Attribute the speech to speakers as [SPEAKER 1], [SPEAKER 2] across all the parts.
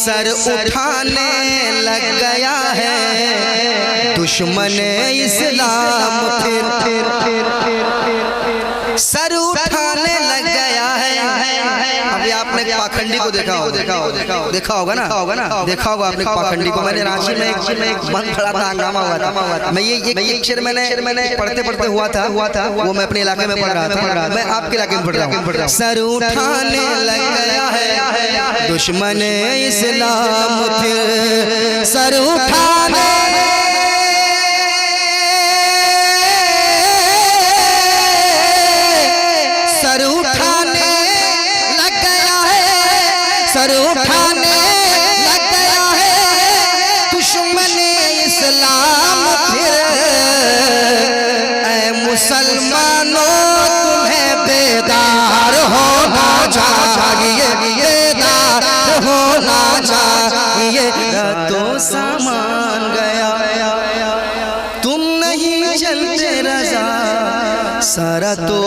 [SPEAKER 1] Sir उठाने लग गया है दुश्मन इस्लाम, फिर सर उठाने लग गया है। अभी आपने पाखंडी को देखा होगा ना, देखा होगा आपने पाखंडी को। मैंने रांची में एक बंद खड़ा था, हंगामा हुआ था। मैं ये शेर मैंने पढ़ते हुआ था वो मैं अपने इलाके में पढ़ रहा था, मैं आपके इलाके में पढ़ रहा हूँ। सर उठाने लग गया है दुश्मन इस्लाम, फिर सर उठाने सर उठाने लग गया है दुश्मन इस्लाम, फिर ऐ मुसलमानों तुम्हें बेदार होना चाहिए, बेदार होना चाहिए। तो सामान गया तुम नहीं चलते रजा, सारा तो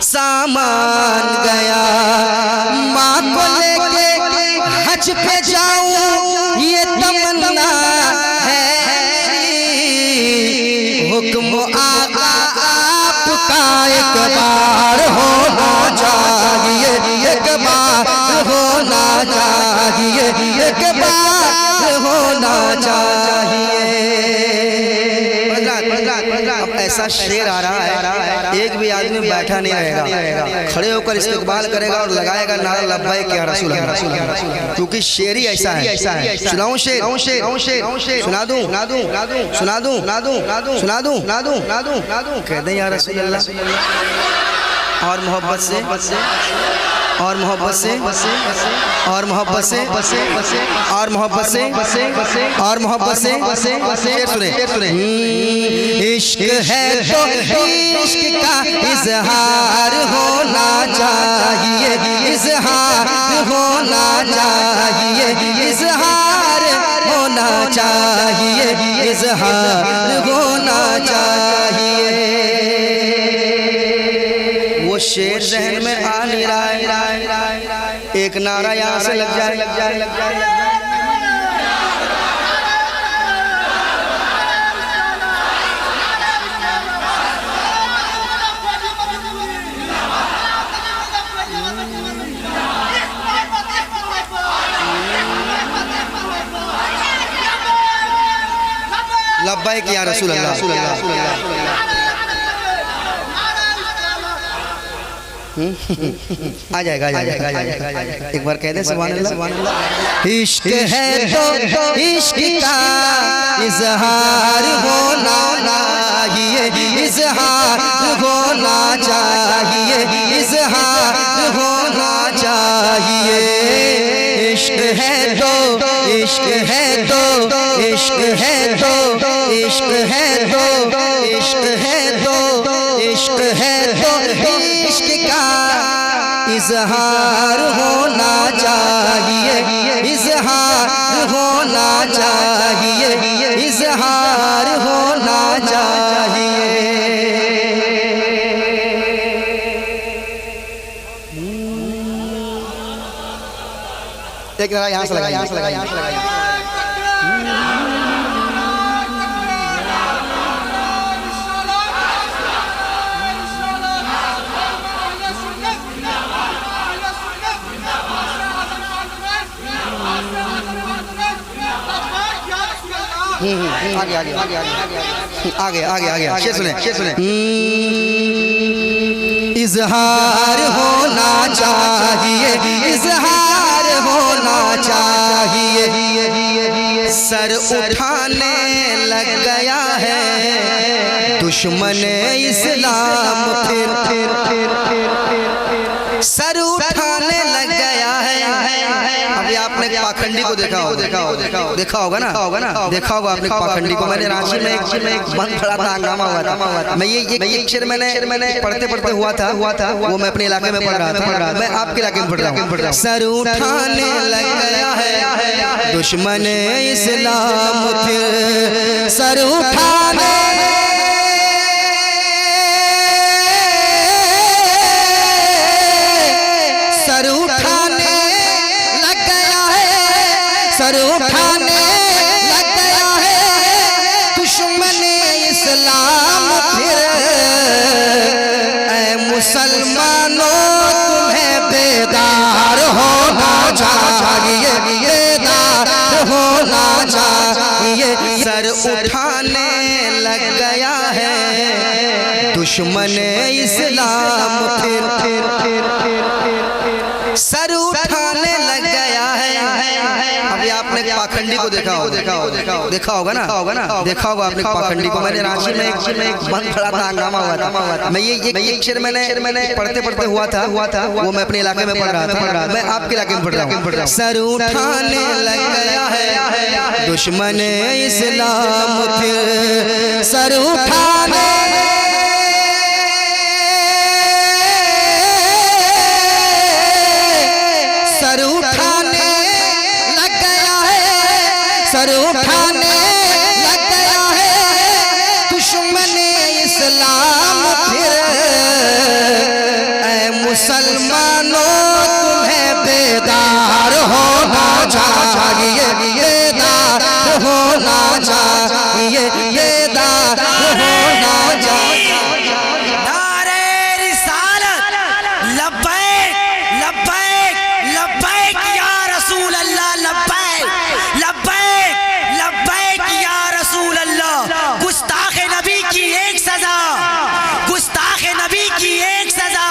[SPEAKER 1] सामान गया। माँ को लेके हज पे जाऊं ये तमन्ना है, हुक्म आका आपका एक बार होना चाहिए, एक बार होना चाहिए, एक बार होना चाहिए। अब ऐसा शेर आ रहा है, एक भी आदमी बैठा नहीं रहेगा, खड़े होकर इस्तेकबाल करेगा और लगाएगा नारा लब्बैक या रसूल अल्लाह, क्योंकि शेर ही ऐसा है। सुनाऊं शेर, सुना दूं, कह दें या रसूल अल्लाह, और मोहब्बत से और मोहब्बत से और मोहब्बत से और मोहब्बत से और मोहब्बत से सुने। इश्क है तो इश्क का इजहार होना चाहिए, इजहार होना चाहिए, इजहार होना चाहिए, इजहार होना चाहिए। वो शेर जहन में आ नहीं रहा है, एक नारा यहाँ से लग जाए। लब्बैक या रसूल अल्लाह। आ जाएगा एक बार कह दे सुभान अल्लाह। इश्क है तो इश्क का इजहार होना चाहिए, इजहार होना चाहिए, इजहार होना चाहिए। इश्क है तो इश्क है तो इश्क है तो इश्क है तो इश्क है तो इश्क है तो इश्क का इजहार होना चाहिए, इजहार होना चाहिए, इजहार होना चाहिए। एक नारा यहाँ से लगा, यहाँ से लगा, यहाँ से लगा। आगे शेर सुने। इजहार होना चाहिए, इजहार होना चाहिए। सर उठाने लग गया है दुश्मन इस्लाम, फिर सर उठाने लग गया है। अभी आपने पाखंडी को देखा होगा ना, देखा होगा आपने पाखंडी को। मैंने रांची में एक बंद खड़ा था, हंगामा हुआ था। मैं ये शेर मैंने पढ़ते हुआ था वो मैं अपने इलाके में पढ़ रहा था, मैं आपके इलाके में पढ़ रहा हूँ। सर उठाने लग गया है दुश्मन इस्लाम, फिर सर उठाने सर उठाने लग गया है दुश्मन इस्लाम फिर। ऐ मुसलमानों तुम्हें बेदार होना चाहिए, बेदार होना चाहिए। सर उठाने लग गया है दुश्मन इस्लाम फिर। सर उठाने लग गया है। अभी आपने पाखंडी को देखा होगा, देखा होगा ना, देखा होगा आपने पाखंडी को। मैंने रांची में एक बंद खड़ा था, हंगामा हुआ था। मैं ये शेर मैंने पढ़ते पढ़ते हुआ था वो मैं अपने इलाके में पढ़ रहा था, मैं आपके इलाके में पढ़ रहा हूँ। सर उठाने लग गया है दुश्मन इस्लाम फिर। सर उठाने सर उठाने लग गया है, सर उठाने लग गया है दुश्मन इस्लाम फिर। ऐ मुसलमानों तुम्हें बेदार होना चाहिए, बेदार होना चाहिए, बेदार होना चाहिए।
[SPEAKER 2] नारे रिसालत लब्बैक लब्बैक लब्बैक या रसूल अल्लाह, लब्बैक लब्बैक लब्बैक या रसूल अल्लाह। गुस्ताख नबी की एक सजा, गुस्ताख नबी की एक सजा,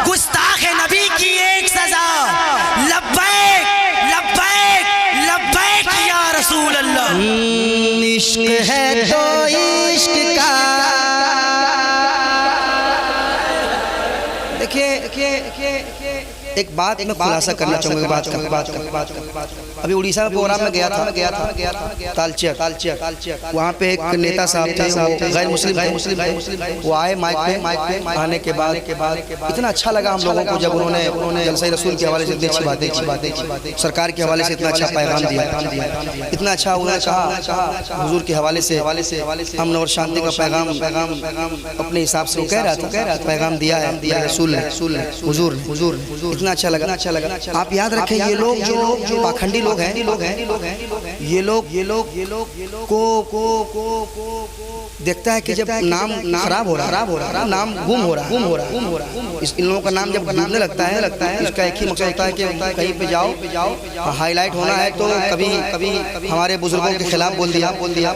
[SPEAKER 2] गुस्ताख नबी की एक सजा। लब्बैक लब्बैक लब्बैक या रसूल अल्लाह।
[SPEAKER 1] इश्क है तो इश्क का देखिए एक बात मैं खुलासा करना चाहूँगा। बात अभी उड़ीसा में प्रोग्राम में गया था तालचेर। वहाँ पे एक नेता साहब थे, गैर मुस्लिम। वो आए माइक पे आने के बाद इतना अच्छा लगा हम लोगों को जब उन्होंने जलसा रसूल के हवाले से इतनी अच्छी बातें, सरकार के हवाले से इतना अच्छा पैगाम दिया, इतना अच्छा उन्होंने कहा हुजूर के हवाले से अमन और शांति का पैगाम अपने हिसाब से वो कह रहा था, पैगाम दिया है रसूल ने, हुजूर इतना अच्छा लगा। आप याद रखें ये लोग जो पाखंडी लोग हैं, ये लोग को देखता है कि जब नाम खराब हो रहा, नाम गुम हो रहा, इन लोगों का नाम जब डूबने लगता है इसका एक ही मकसद होता है कि कहीं पे जाओ हाईलाइट होना है तो कभी हमारे बुजुर्गों के खिलाफ बोल दिया,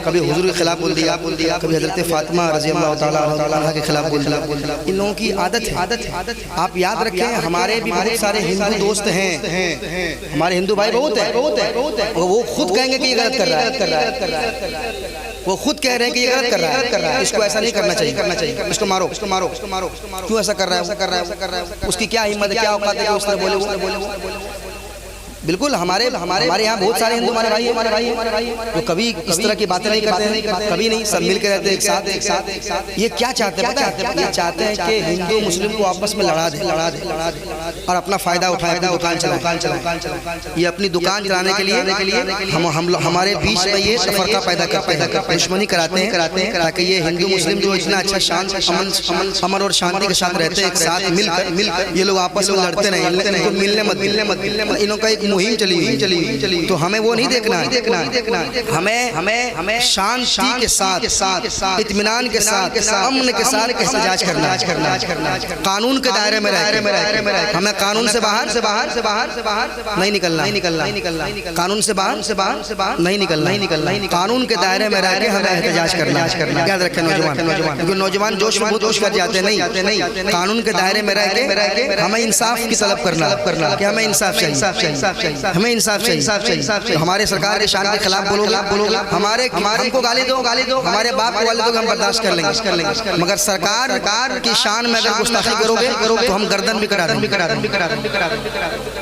[SPEAKER 1] कभी हुजूर के खिलाफ बोल दिया, कभी हजरत फातिमा रज़ी अल्लाह ताला अन्हा के खिलाफ बोल दिया। इन लोगों की आदत है। आप याद रखें हमारे भी बहुत सारे हिंदू दोस्त हैं, हमारे हिंदू भाई बहुत है, वो खुद कहेंगे कि ये गलत कर रहा है, वो खुद कह रहे हैं कि ये गलत कर रहा है, इसको ऐसा नहीं करना चाहिए, इसको मारो, क्यों ऐसा कर रहा है, उसकी क्या हिम्मत है, क्या औकात है कि उस तरह बोले। बिल्कुल हमारे यहाँ बहुत सारे हिंदू हमारे भाई जो कभी इस तरह की बातें नहीं करते हैं, कभी नहीं, सब मिलकर रहते हैं एक साथ। ये क्या चाहते हैं, ये चाहते हैं कि हिंदू मुस्लिम को आपस में लड़ा दे और अपना फायदा उठाए, दुकान चलाए। ये अपनी दुकान चलाने के लिए हम हमारे बीच में ये तफरका पैदा करते हैं, दुश्मनी कराते हैं ताकि ये हिंदू मुस्लिम जो इतना अच्छा शांत अमन और शांति के साथ रहते हैं, एक साथ मिलकर ये लोग आपस में लड़ते नहीं, इनको मिलने मत। इनका एक मुहिम चली, तो हमें वो नहीं देखना, हमें शांति के साथ, इत्मीनान के साथ, अमन के साथ एहतजाज करना, कानून के दायरे में रह, हमें कानून से बाहर नहीं निकलना, कानून से बाहर नहीं निकलना, कानून के दायरे में रह के हमें एहतजाज करना। याद रखें नौजवान, क्योंकि नौजवान जोश कर जाते नहीं, कानून के दायरे में रह के हमें इंसाफ की तलब करना कि हमें इंसाफ चाहिए, हमें इंसाफ चाहिए। हमारे सरकार के शान के खिलाफ बोलोगे, हमारे हमको गाली दो, हमारे बाप को गाली दो, हम बर्दाश्त कर लेंगे, मगर सरकार की शान में अगर गुस्ताखी करोगे तो हम गर्दन भी करा देंगे।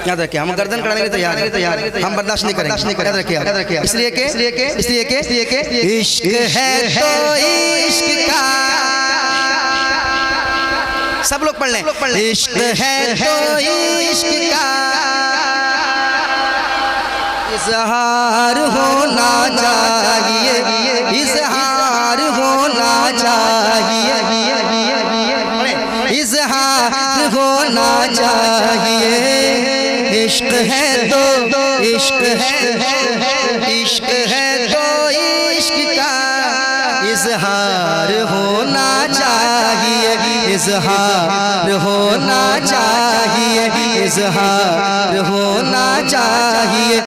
[SPEAKER 1] याद रखिए, हम गर्दन कराने के लिए तैयार हैं, हम बर्दाश्त नहीं करेंगे। याद रखिए, इसलिए के इश्क है तो इश्क का, सब लोग पढ़ लें, इश्क है तो इश्क का इज़हार होना चाहिए, इज़हार होना चाहिए, इज़हार होना चाहिए। इश्क है तो इश्क है, इश्क है तो इश्क का इजहार होना चाहिए, इजहार होना चाहिए, इजहार होना चाहिए।